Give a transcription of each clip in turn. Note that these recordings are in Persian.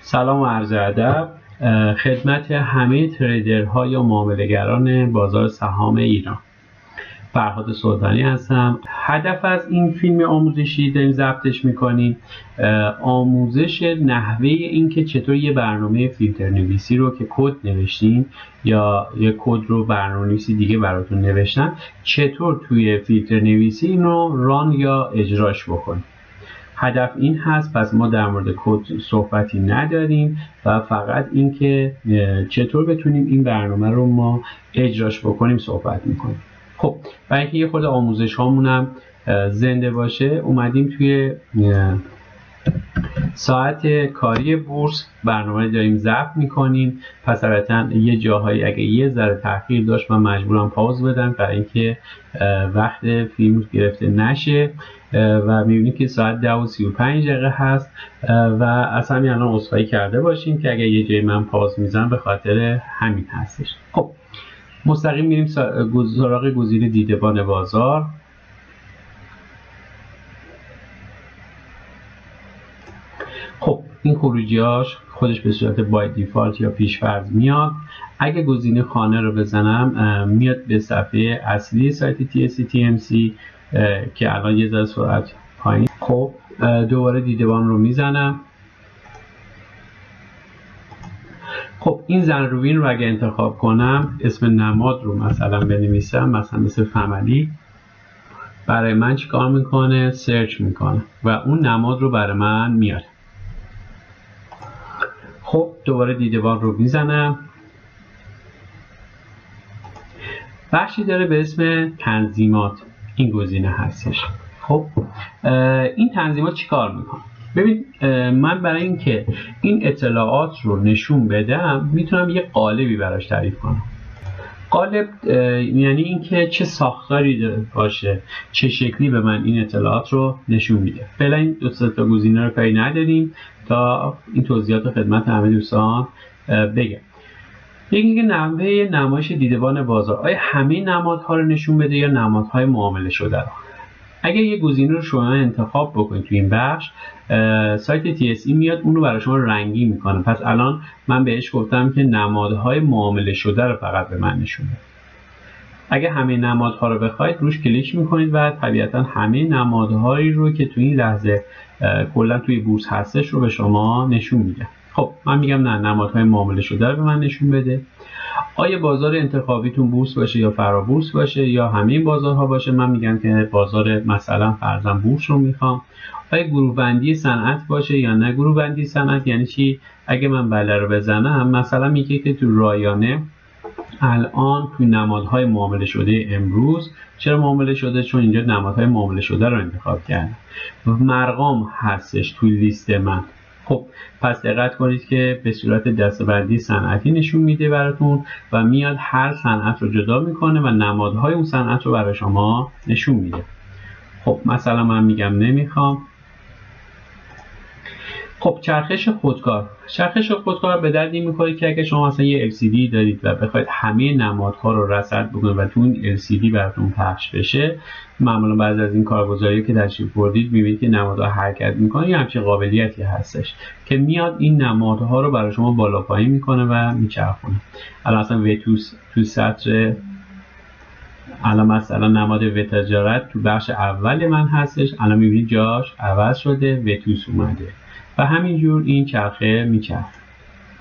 سلام و عرض ادب خدمت همه تریدرها یا معامله‌گران بازار سهام ایران. فرهاد سلطانی هستم. هدف از این فیلم آموزشی داریم ضبطش میکنیم آموزش نحوه این که چطور یه برنامه فیلتر نویسی رو که کد نوشتین یا یه کد رو برنامه نویسی دیگه براتون نوشتن چطور توی فیلتر نویسی اینو ران یا اجراش بکنیم. هدف این هست. پس ما در مورد کد صحبتی نداریم و فقط این که چطور بتونیم این برنامه رو ما اجراش بکنیم صحبت میکنیم. خب برای اینکه یه خود آموزش هامونم زنده باشه اومدیم توی ساعت کاری بورس برنامه داریم ضبط میکنیم. پس البته یه جاهایی اگه یه ذره تاخیر داشت من مجبورم پاوز بدم برای اینکه وقت فیلم گرفته نشه و میبینید که ساعت 10:35 هست و اصلا الان عذرخواهی کرده باشیم که اگه یه جایی من پاوز میزنم به خاطر همین هستش. خب مستقیم میریم سراغ گزینه دیدبان بازار. خب این خروجیاش خودش به صورت بای دیفالت یا پیش‌فرض میاد. اگه گزینه خانه رو بزنم میاد به صفحه اصلی سایت TSC که الان یه ذره سرعت پایین. خب دوباره دیدبان رو میزنم. خب این زنروین رو اگه انتخاب کنم اسم نماد رو مثلا بنویسم، مثلا مثل فملی، برای من چیکار میکنه؟ سرچ میکنه و اون نماد رو برای من میاره. خب دوباره دیدبان رو میزنم. بخشی داره به اسم تنظیمات، این گزینه هستش. خب این تنظیمات چیکار میکنه؟ ببین من برای اینکه این اطلاعات رو نشون بدم میتونم یه قالبی براش تعریف کنم. قالب یعنی اینکه چه ساختاری باشه، چه شکلی به من این اطلاعات رو نشون میده. فعلا این دو تا گزینه رو کاری نداریم تا این توضیحات خدمت همه دوستان بگم. یکی نحوه نمایش دیدبان بازار، آیا همه نمادها رو نشون بده یا نمادهای معامله شده رو؟ اگر یه گزینه رو شما انتخاب بکنید تو این بخش سایت TSE میاد اون رو برای شما رنگی میکنه. پس الان من بهش گفتم که نمادهای معامله شده رو فقط به من نشون بده. اگه همه نمادها رو بخواید روش کلیک میکنید و طبیعتا همه نمادهایی رو که تو این لحظه کلا توی بورس هستش رو به شما نشون میده. خب من میگم نه، نمادهای معامله شده رو به من نشون بده. آیا بازار انتخابیتون بورس باشه یا فرابورس باشه یا همه این بازارها باشه؟ من میگم که بازار مثلا فرضاً بورس رو میخوام. آیا گروه بندی صنعت باشه یا نه گروه بندی صنعت؟ یعنی چی؟ اگه من بله رو بزنم مثلا میگه که تو رایانه الان تو نمادهای معامله شده امروز، چرا معامله شده؟ چون اینجا نمادهای معامله شده رو انتخاب کردم. مرقام هستش توی لیست من. خب پس دقت کنید که به صورت دسته‌بندی صنعتی نشون میده براتون و میاد هر صنعت رو جدا میکنه و نمادهای اون صنعت رو برای شما نشون میده. خب مثلا من میگم نمیخوام. خب چرخش خودکار. چرخش خودکار به درد این میخوره که اگه شما مثلا یه LCD دارید و بخواید همه نمادها رو رصد بکنید و تو اون LCD براتون پخش بشه، معمولا بعضی از این کارگزاری‌ها که تشریف بردید میبینید که نمادها حرکت میکنه، یه همچین قابلیتی هستش که میاد این نمادها رو برای شما بالا پایین میکنه و میچرخونه. الان مثلا وتوس تو سطر، الان مثلا نماد وتجارت تو بخش اول من هستش، الان میبینید جاش عوض شده، وتوس اومده و همینجور این چرخه میچرخه.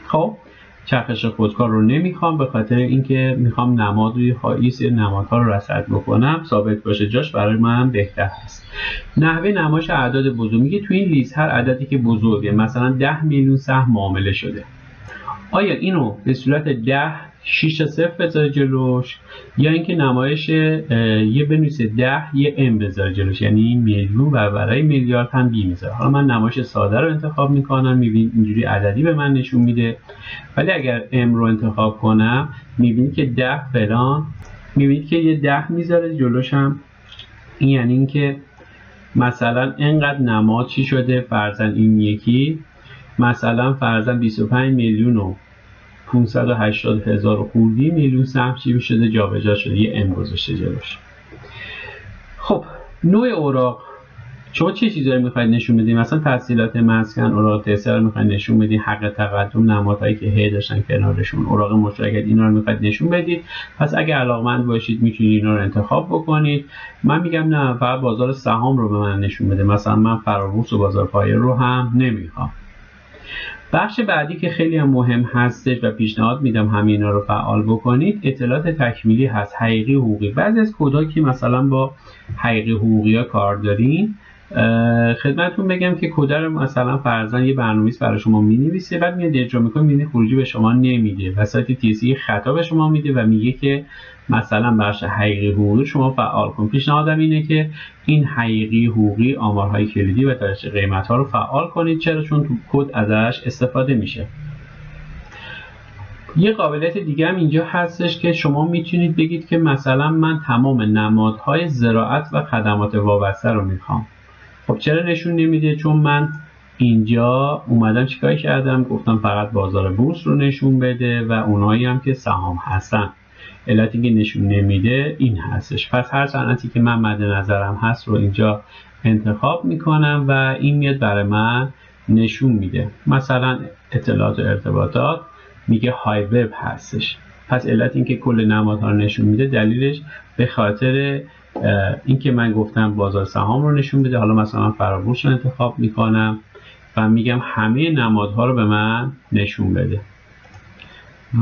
خب چرخش خودکار رو نمیخوام به خاطر اینکه میخوام نماد روی سری نمادها رو رصد بکنم، ثابت باشه جاش برای من بهتر هست. نحوه نمایش اعداد بزرگ، میگه تو این لیست هر عددی که بزرگه مثلا 10 میلیون سهم معامله شده، آیا اینو به صورت 10 6 تا 0 بذاره جلوش یا اینکه نمایش یه بنویسه 10 یه ام بذاره جلوش، یعنی میلیون و برای میلیارد هم بی میذاره. حالا من نمایش ساده رو انتخاب میکنم، میبینید اینجوری عددی به من نشون میده. ولی اگر ام رو انتخاب کنم میبینید که 10 فلان، میبینید که یه 10 میذاره جلوش هم. این یعنی اینکه مثلا اینقدر نماد چی شده، فرضاً این یکی مثلا فرضاً 25 میلیون و 580 هزار خوردی میلیون سهم چی شده؟ جابجا شده، یه ام گذاشته جلوش. خب نوع اوراق، شما چه چیزایی میخواید نشون بدید؟ مثلا تسهیلات مسکن، اوراق تسهیل رو میخواید نشون بدید، حق تقدم، نمادهایی که هی داشتن کنارشون، اوراق مشارکت، اینا رو میخواید نشون بدید. پس اگه علاقمند باشید میتونید اینا رو انتخاب بکنید. من میگم نه، فقط بازار سهام رو به من نشون بده، مثلا من فرابورس و بازار پایه رو هم نمیخوام. بخش بعدی که خیلی هم مهم هستش و پیشنهاد میدم همه اینا رو فعال بکنید، اطلاعات تکمیلی هست، حقیقی حقوقی. بعضی از کدها که مثلا با حقیقی حقوقی ها کار دارین، خدمتتون بگم که کد رو مثلا فرضاً یه برنامه‌نویس برای شما می‌نویسه، بعد میاد اجرا می‌کنه، می‌بینید خروجی به شما نمیده، وسط TSC خطا به شما میده و میگه که مثلا بخش حقیقی حقوقی شما فعال کن. پیشنهادم اینه که این حقیقی حقوقی، آمارهای کلیدی و تاریخ قیمت‌ها رو فعال کنید. چرا؟ چون تو کد ازش استفاده میشه. یه قابلیت دیگه هم اینجا هستش که شما میتونید بگید که مثلا من تمام نمادهای زراعت و خدمات وابسته رو میخوام. خب چرا نشون نمیده؟ چون من اینجا اومدم چیکار کردم؟ گفتم فقط بازار بورس رو نشون بده و اونایی هم که سهام هستن. علتی که نشون نمیده این هستش. پس هر صنعتی که من مد نظرم هست رو اینجا انتخاب میکنم و این میاد برای من نشون میده. مثلا اطلاعات و ارتباطات میگه های وب هستش. پس علت این که کل نمادها رو نشون میده، دلیلش به خاطر این که من گفتم بازار سهام رو نشون بده. حالا مثلا من فرابورس رو انتخاب میکنم و میگم همه نمادها رو به من نشون بده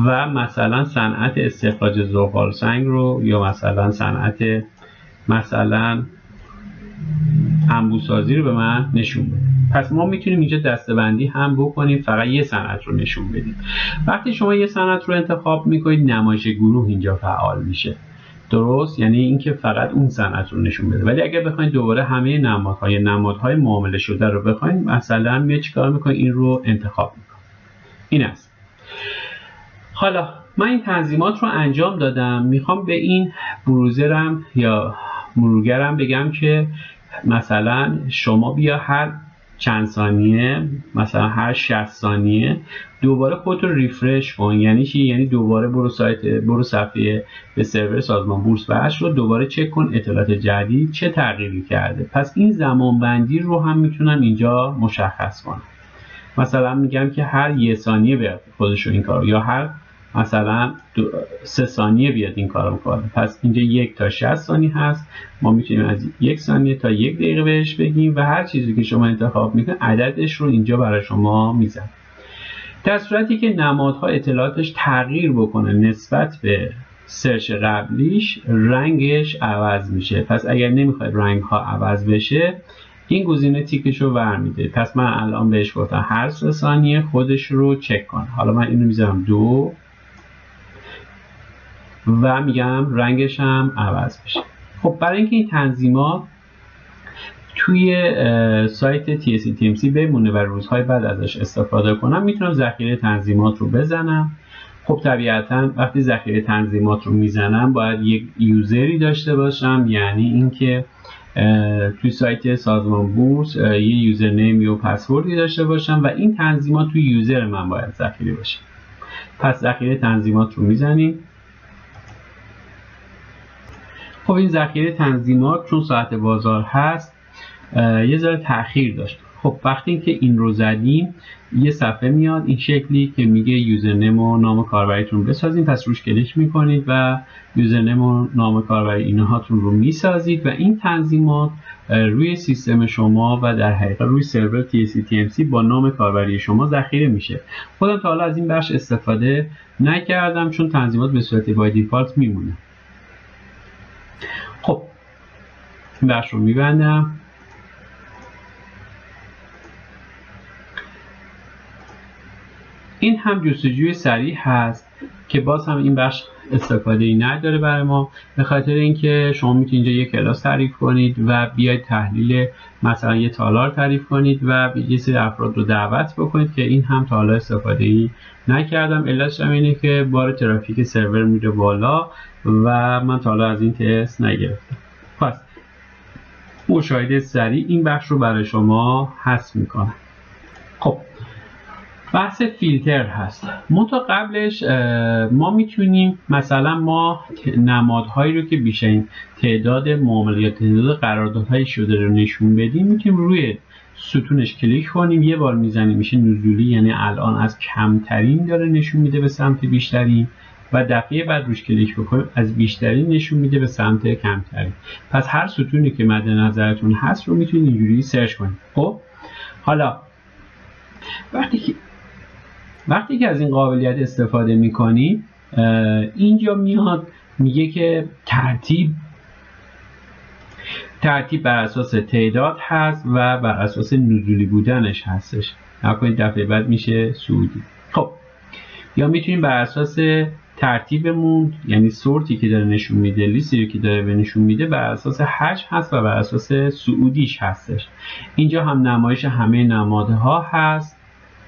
و مثلا صنعت استخراج زغال سنگ رو یا مثلا صنعت مثلا انبوسازی رو به من نشون بده. پس ما میتونیم اینجا دسته‌بندی هم بکنیم، فقط یه صنعت رو نشون بدیم. وقتی شما یه صنعت رو انتخاب میکنید، نمایش گروه اینجا فعال میشه. درست؟ یعنی اینکه فقط اون صنعت رو نشون بده. ولی اگر بخواید دوباره همه نمادهای معامله شده رو بخواید، مثلا میاد چیکار میکنید؟ این رو انتخاب میکنید. این است. حالا من این تنظیمات رو انجام دادم، میخوام به این بروزرم یا مرورگرم بگم که مثلا شما بیا هر چند ثانیه، مثلا هر 60 ثانیه دوباره خودت رو ریفرش کن. یعنی چی؟ یعنی دوباره برو صفحه به سرور سازمان بورس بحث رو دوباره چک کن اطلاعات جدید چه تغییری کرده. پس این زمان بندی رو هم میتونم اینجا مشخص کنم. مثلا میگم که هر 1 ثانیه بیاد خودش رو این کارو، یا هر مثلا 3 ثانیه بیاد این کارو کنه. پس اینجا 1 تا 60 ثانیه هست، ما میتونیم از 1 ثانیه تا 1 دقیقه بهش بگیم و هر چیزی که شما انتخاب میکنید عددش رو اینجا برای شما میزنه. در صورتی که نمادها اطلاعاتش تغییر بکنه نسبت به سرچ قبلیش، رنگش عوض میشه. پس اگر نمیخواید رنگ ها عوض بشه، این گزینه تیکش رو ورمیده. پس من الان بهش گفتم هر 3 ثانیه خودش رو چک کن. حالا من اینو میذارم 2 و میگم رنگش هم عوض بشه. خب برای اینکه این تنظیمات توی سایت TSC بمونه و روزهای بعد ازش استفاده کنم، میتونم ذخیره تنظیمات رو بزنم. خب طبیعتا وقتی ذخیره تنظیمات رو میزنم باید یک یوزری داشته باشم، یعنی اینکه توی سایت سازمان بورس یه یوزرنیم و پسوردی داشته باشم و این تنظیمات توی یوزر من باید ذخیره باشه. پس ذخیره تنظیمات رو میزنیم. خب این ذخیره تنظیمات چون ساعت بازار هست یه ذره تأخیر داشت. خب وقتی که این رو زدیم یه صفحه میاد این شکلی که میگه یوزرنیم و نام کاربریتون بسازید. پس روش کلیک میکنید و یوزرنیم و نام کاربری اینهاتون رو میسازید و این تنظیمات روی سیستم شما و در حقیقت روی سرور TSC با نام کاربری شما ذخیره میشه. خودم تا حالا از این بخش استفاده نکردم چون تنظیمات به صورت بای دیفالت میمونه. خب این بخش رو میبندم. این هم جستجوی سریع هست که باز هم این بخش استفاده ای نداره برای ما، به خاطر اینکه شما میتونید اینجا یک کلاس تعریف کنید و بیاید تحلیل مثلا یه تالار تعریف کنید و یه سری افراد رو دعوت بکنید که این هم تا حالا استفاده ای نکردم. علتش هم اینه که بار ترافیک سرور میره بالا و من تا حالا از این تست نگرفتم. پس مشاهده سریع این بخش رو برای شما حذف میکنم. خب بحث فیلتر هست. منتها قبلش ما میتونیم مثلا ما نمادهایی رو که بیشترین تعداد معامله یا تعداد قراردادهای شده رو نشون بدیم، میتونیم روی ستونش کلیک کنیم، یه بار میزنیم میشه نزولی، یعنی الان از کمترین داره نشون میده به سمت بیشترین، و دفعه بعد روش کلیک بکنیم از بیشترین نشون میده به سمت کمترین. پس هر ستونی که مد نظرتون هست رو میتونید اینجوری سرچ کنید. خب حالا وقتی که از این قابلیت استفاده میکنید، اینجا میاد میگه که ترتیب بر اساس تعداد هست و بر اساس نزولی بودنش هستش. نکنید دفعه بعد میشه صعودی. خب یا میتونیم بر اساس ترتیبمون، یعنی سورتی که داره نشون میده، لیستی که داره به نشون میده، بر اساس حجم هست و بر اساس صعودیش هستش. اینجا هم نمایش همه نمادها هست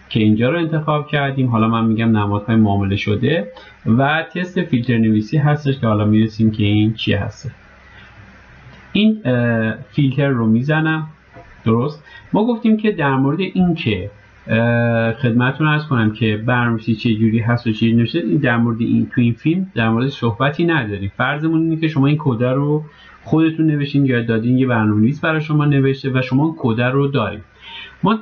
که اینجا رو انتخاب کردیم. حالا من میگم نمادهای معامله شده و تست فیلتر نویسی هستش که حالا میرسیم که این چی هست. این فیلتر رو میزنم. درست ما گفتیم که در مورد این که خدمتتون عرض کنم که برنامه‌نویسی چه جوری هست و چه جوری نمیشه، این در مورد این تو این فیلم در مورد صحبتی نداریم. فرضمون اینه که شما این کد رو خودتون نوشتین یا دادین یه برنامه‌نویس برای شما نوشته و شما این کد رو دارید. ما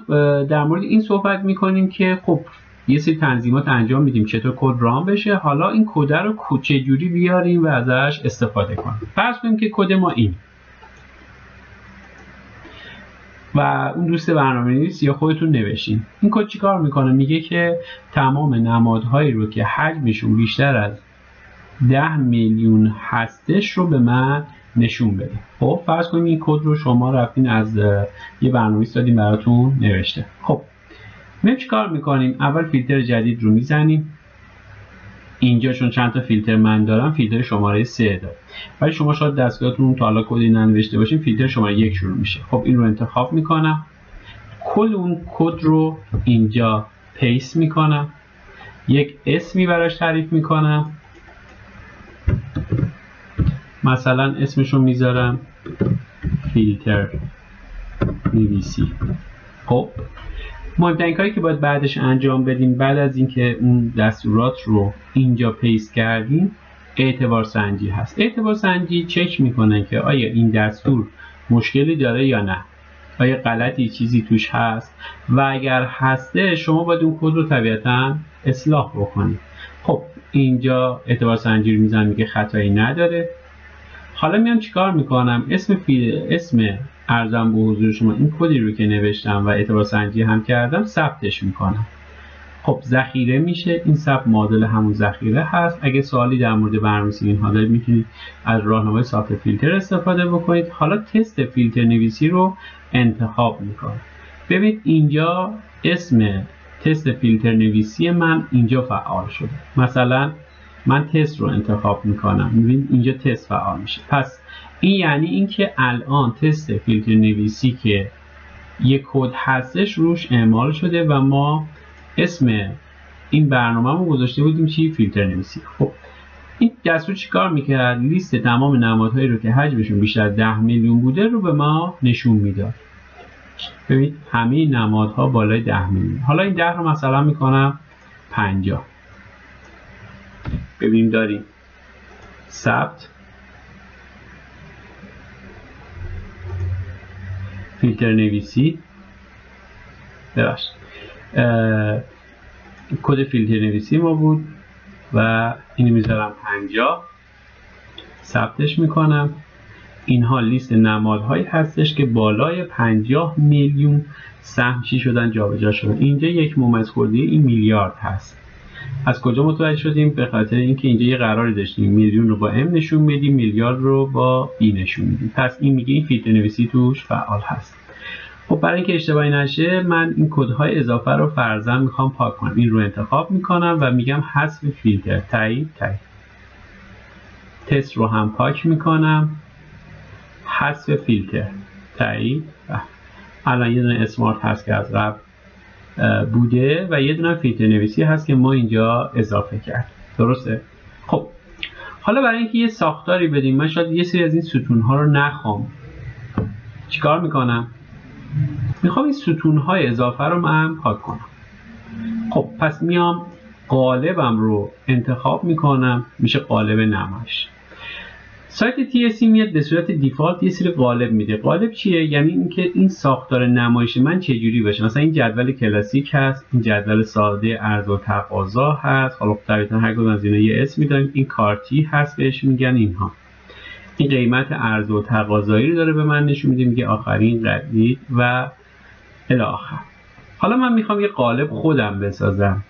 در مورد این صحبت میکنیم که خب یه سری تنظیمات انجام میدیم چطور کد رام بشه، حالا این کد رو چه جوری بیاریم و ازش استفاده کنیم. فرض کنیم که کد ما این و اون دوست برنامه‌نویس یا خودتون نوشتین. این کد چیکار میکنه؟ میگه که تمام نمادهایی رو که حجمشون بیشتر از 10 میلیون هستش رو به من نشون بده. خب فرض کنیم این کد رو شما رفتین از یه برنامه‌نویس دادین براتون نوشته. خب ما چیکار میکنیم؟ اول فیلتر جدید رو میزنیم. اینجا چون چند تا فیلتر من دارم، فیلتر شماره 3 داره، ولی شما شاید دستگاهتون تا حالا کدی ننوشته باشین، فیلتر شماره 1 شروع میشه. خب این رو انتخاب میکنم، کل اون کد رو اینجا پیست میکنم، یک اسمی براش تعریف میکنم، مثلا اسمشو میذارم فیلتر نویسی. خب مهمترین کاری که باید بعدش انجام بدیم بعد از اینکه اون دستورات رو اینجا پیست کردیم، اعتبار سنجی هست. اعتبار سنجی چک میکنه که آیا این دستور مشکلی داره یا نه، آیا غلطی چیزی توش هست و اگر هسته شما باید اون کد رو طبیعتاً اصلاح بکنید. خب اینجا اعتبار سنجی رو میزنم میگه خطایی نداره. حالا میام چیکار میکنم؟ اسم ارزم به حضور شما این کدی رو که نوشتم و اعتبار سنجی هم کردم ثبتش میکنم. خب ذخیره میشه. این ثبت معادل همون ذخیره هست. اگه سوالی در مورد برنامه‌نویسی اینها دارید میتونید از راهنمای ثبت فیلتر استفاده بکنید. حالا تست فیلتر نویسی رو انتخاب میکنم. ببینید اینجا اسم تست فیلتر نویسی من اینجا فعال شده. مثلا من تست رو انتخاب میکنم، میبینید اینجا تست فعال میشه. پس این یعنی اینکه الان تست فیلتر نویسی که یک کد هستش روش اعمال شده و ما اسم این برنامه رو گذاشته بودیم چی؟ فیلتر نویسی. خب این دستور چیکار میکرد؟ لیست تمام نمادهایی رو که حجمشون بیشتر از 10 میلیون بوده رو به ما نشون میداد. ببینید همه نمادها بالای 10 میلیون. حالا این 10 رو مثلا میکنم 50. ببینیم داریم ثبت فیلتر نویسی، ببخشید کد فیلتر نویسی ما بود و اینو میذارم 50، ثبتش میکنم. اینها لیست نمادهایی هستش که بالای 50 میلیون سهم چی شدن؟ جابجا شدن. اینجا 1 ممیز خورده این میلیارد هست. از کجا متوجه شدیم؟ به خاطر اینکه اینجا یه قراری داشتیم میلیون رو با ام نشون میدیم، میلیارد رو با بی نشون میدیم. پس این میگه این فیلتر نویسی توش فعال هست. خب برای اینکه اشتباهی نشه من این کدهای اضافه رو فرضاً میخوام پاک کنم. این رو انتخاب میکنم و میگم حذف فیلتر، تایید. تست رو هم پاک میکنم، حذف فیلتر، تایید. الان یه دونه اسمارت هست که از قبل بوده و یه دونه فیلتر نویسی هست که ما اینجا اضافه کرد. درسته؟ خب حالا برای اینکه یه ساختاری بدیم، من شاید یه سری از این ستون‌ها رو نخوام، چیکار میکنم؟ میخوام این ستون‌های اضافه رو من پاک کنم. خب پس میام قالبم رو انتخاب میکنم، میشه قالب نمایش. سایت TSC میاد به صورت دیفالت یه سری قالب میده. قالب چیه؟ یعنی اینکه این ساختار نمایش من چجوری باشه. مثلا این جدول کلاسیک هست، این جدول ساده عرضه و تقاضا هست. حالا طبیعتا هر کدوم از اینا یه اسم میدن. این کارتی هست بهش میگن اینها. این قیمت عرضه و تقاضایی رو داره به من نشون میده، میگه آخرین قدید و الی آخر. حالا من میخوام یه قالب خودم بسازم.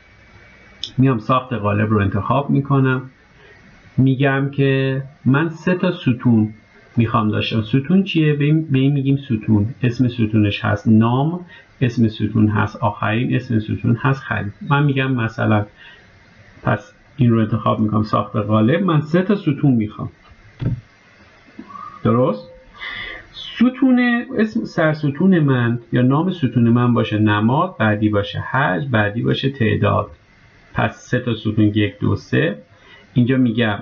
میام ساخت قالب رو انتخاب میکنم، میگم که من 3 تا ستون میخوام داشتم. ستون چیه؟ به این میگیم ستون. اسم ستونش هست نام، اسم ستون هست آخرین، اسم ستون هست خرید. من میگم مثلا پس این رو انتخاب میکنم ساخت قالب، من 3 تا ستون میخوام. درست؟ ستون اسم سرستون من یا نام ستون من باشه نماد، بعدی باشه حجم، بعدی باشه تعداد. پس 3 تا ستون 1 2 3. اینجا میگم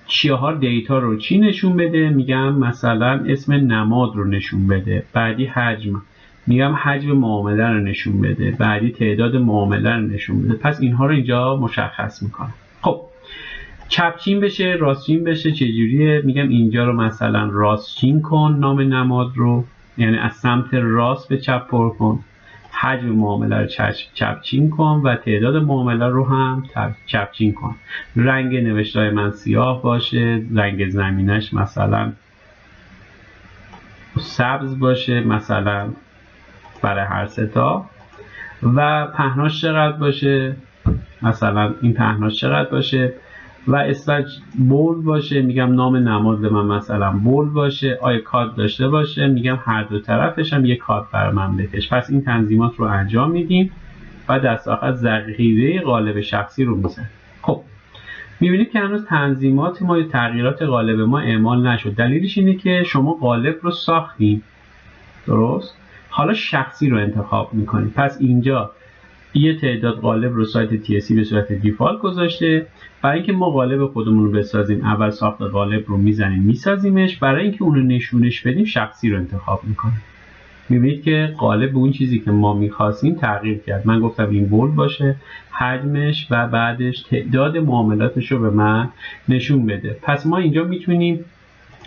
4 دیتا رو چی نشون بده؟ میگم مثلا اسم نماد رو نشون بده. بعدی حجم، میگم حجم معامله رو نشون بده. بعدی تعداد معامله رو نشون بده. پس اینها رو اینجا مشخص میکنم. خب چپچین بشه راستچین بشه چجوریه؟ میگم اینجا رو مثلا راستچین کن نام نماد رو، یعنی از سمت راست به چپ پر کن. حجم معامله رو چپچین کن و تعداد معامله رو هم چپچین کن. رنگ نوشته‌های من سیاه باشه، رنگ زمینش مثلا سبز باشه مثلا برای هر 3 تا. و پهناش چقدر باشه؟ مثلا این پهناش چقدر باشه؟ و اسلج بولد باشه، میگم نام نماد من مثلا بولد باشه. آیا کات داشته باشه؟ میگم هر دو طرفش هم یک کات بر من بکش. پس این تنظیمات رو انجام میدیم و دست آخر ذخیره قالب شخصی رو میزنیم. خب میبینید که هنوز تنظیمات ما یا تغییرات قالب ما اعمال نشد. دلیلش اینه که شما قالب رو ساختیم، درست؟ حالا شخصی رو انتخاب میکنید. پس اینجا یه تعداد قالب رو سایت TSC به صورت دیفالت گذاشته. برای اینکه ما قالب خودمون رو بسازیم اول ساخت قالب رو میزنیم میسازیمش. برای اینکه اون رو نشونش بدیم شخصی رو انتخاب میکنیم. میبینید که قالب به اون چیزی که ما میخواستیم تغییر کرد. من گفتم این بولد باشه، حجمش و بعدش تعداد معاملاتش رو به من نشون بده. پس ما اینجا میتونیم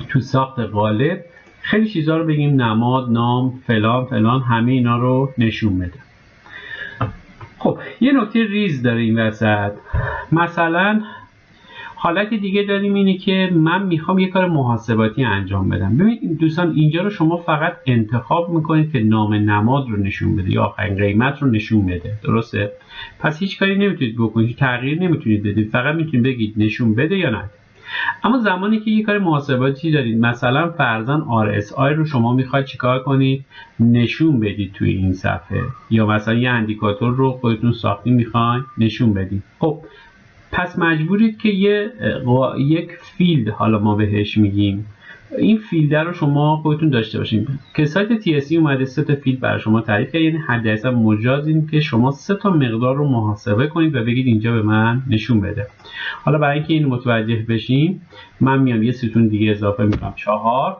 تو ساخت قالب خیلی چیزا رو بگیم، نماد، نام، فلان فلان، همه اینا رو نشون بده. خب یه نکته ریز داره این وسط. مثلا حالت دیگه داریم اینه که من میخوام یه کار محاسباتی انجام بدم. ببینید دوستان اینجا رو شما فقط انتخاب میکنید که نام نماد رو نشون بده یا آخرین قیمت رو نشون بده، درسته؟ پس هیچ کاری نمیتونید بکنید، تغییر نمیتونید بدید، فقط میتونید بگید نشون بده یا نه. اما زمانی که یه کار محاسباتی دارید، مثلا فرضاً RSI رو شما میخواید چیکار کنید؟ نشون بدید توی این صفحه، یا مثلا یه اندیکاتور رو خودتون ساختی میخواید نشون بدید. خب پس مجبورید که یک فیلد، حالا ما بهش میگیم، این فیلد رو شما خودتون داشته باشید. که سایت TSC اومده 3 تا فیلد برای شما تعریف کرده، یعنی حداقل مجاز این که شما 3 تا مقدار رو محاسبه کنید و بگید اینجا به من نشون بده. حالا برای اینکه این متوجه بشیم من میام یه ستون دیگه اضافه میکنم 4.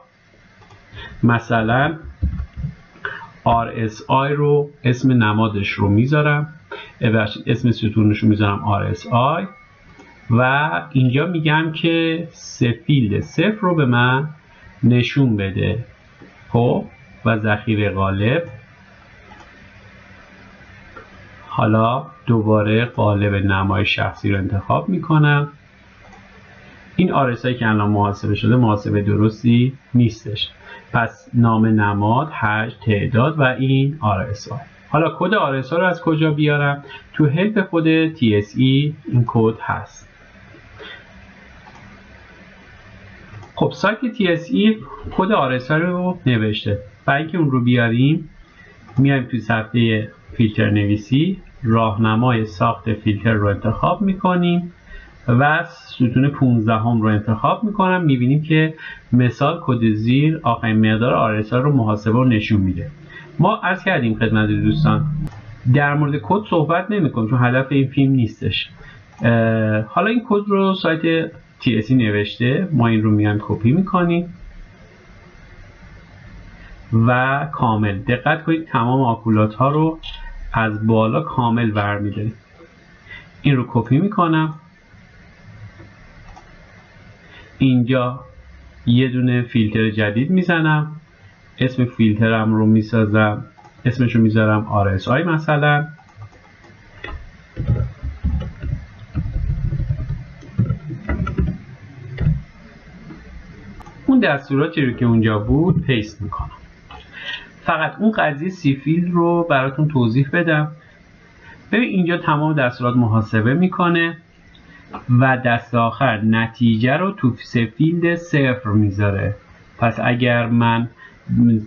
مثلا RSI رو اسم نمادش رو میذارم، اسم ستونش رو میذارم RSI و اینجا میگم که فیلد 0 رو به من نشون بده. خب و ذخیره قالب. حالا دوباره قالب نمایش شخصی رو انتخاب میکنم. این RSI که الان محاسبه شده محاسبه درستی نیستش. پس نام نماد، حجم، تعداد و این RSI. حالا کد RSI رو از کجا بیارم؟ تو هلپ خود TSE این کد هست. خب سایت TSE کد RSI رو نوشته. برای اینکه اون رو بیاریم میایم تو صفحه فیلتر نویسی، راهنمای ساخت فیلتر رو انتخاب میکنیم و ستون 15 هم رو انتخاب میکنم. میبینیم که مثال کد زیر آخرین مقدار RSI رو محاسبه و نشون میده. ما عرض کردیم خدمت دوستان در مورد کد صحبت نمیکنیم چون هدف این فیلم نیستش. حالا این کد رو سایت TSE نوشته، ما این رو میایم کپی میکنیم و کامل دقت کنید تمام آکولات ها رو از بالا کامل برمی‌داره. این رو کپی میکنم، اینجا یه دونه فیلتر جدید میزنم، اسم فیلترم رو میسازم، اسمشو میذارم RSI مثلا. اون دستوراتی رو که اونجا بود پیست میکنم. فقط اون قضیه سی فیلد رو براتون توضیح بدم. ببین اینجا تمام دستورات محاسبه میکنه و دست آخر نتیجه رو تو سه فیلد صفر میذاره. پس اگر من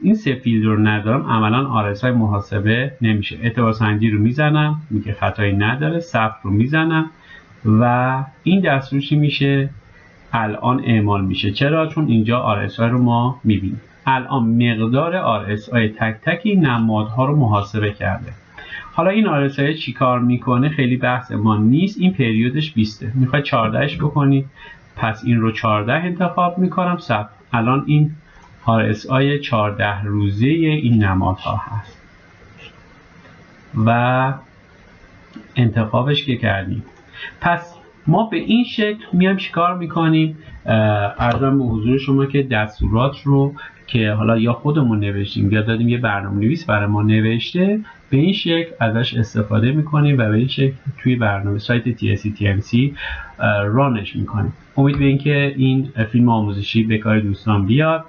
این سه فیلد رو ندارم عملا RSI محاسبه نمیشه. اعتبار سنجی رو میزنم، میگه خطایی نداره، ثبت رو میزنم و این دستور چی میشه؟ الان اعمال میشه. چرا؟ چون اینجا RSI رو ما میبینیم. الان مقدار RSI تک تک این نمادها رو محاسبه کرده. حالا این RSI چی کار میکنه خیلی بحث ما نیست. این پریودش 20، میخوای 14ش بکنید، پس این رو 14 انتخاب میکنم. الان این RSI 14 روزه این نمادها هست و انتخابش که کردیم. پس ما به این شکل میایم چیکار میکنیم؟ عرضم به حضور شما که دستورات رو که حالا یا خودمون نوشتیم یا دادیم یه برنامه‌نویس برای ما نوشته، به این شکل ازش استفاده میکنیم و به این شکل توی برنامه سایت TSC رانش میکنیم. امید به اینکه این فیلم آموزشی به کار دوستان بیاد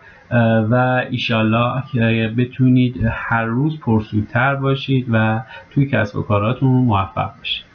و ایشالله بتونید هر روز پرسودتر باشید و توی کسب و کاراتون موفق باشید.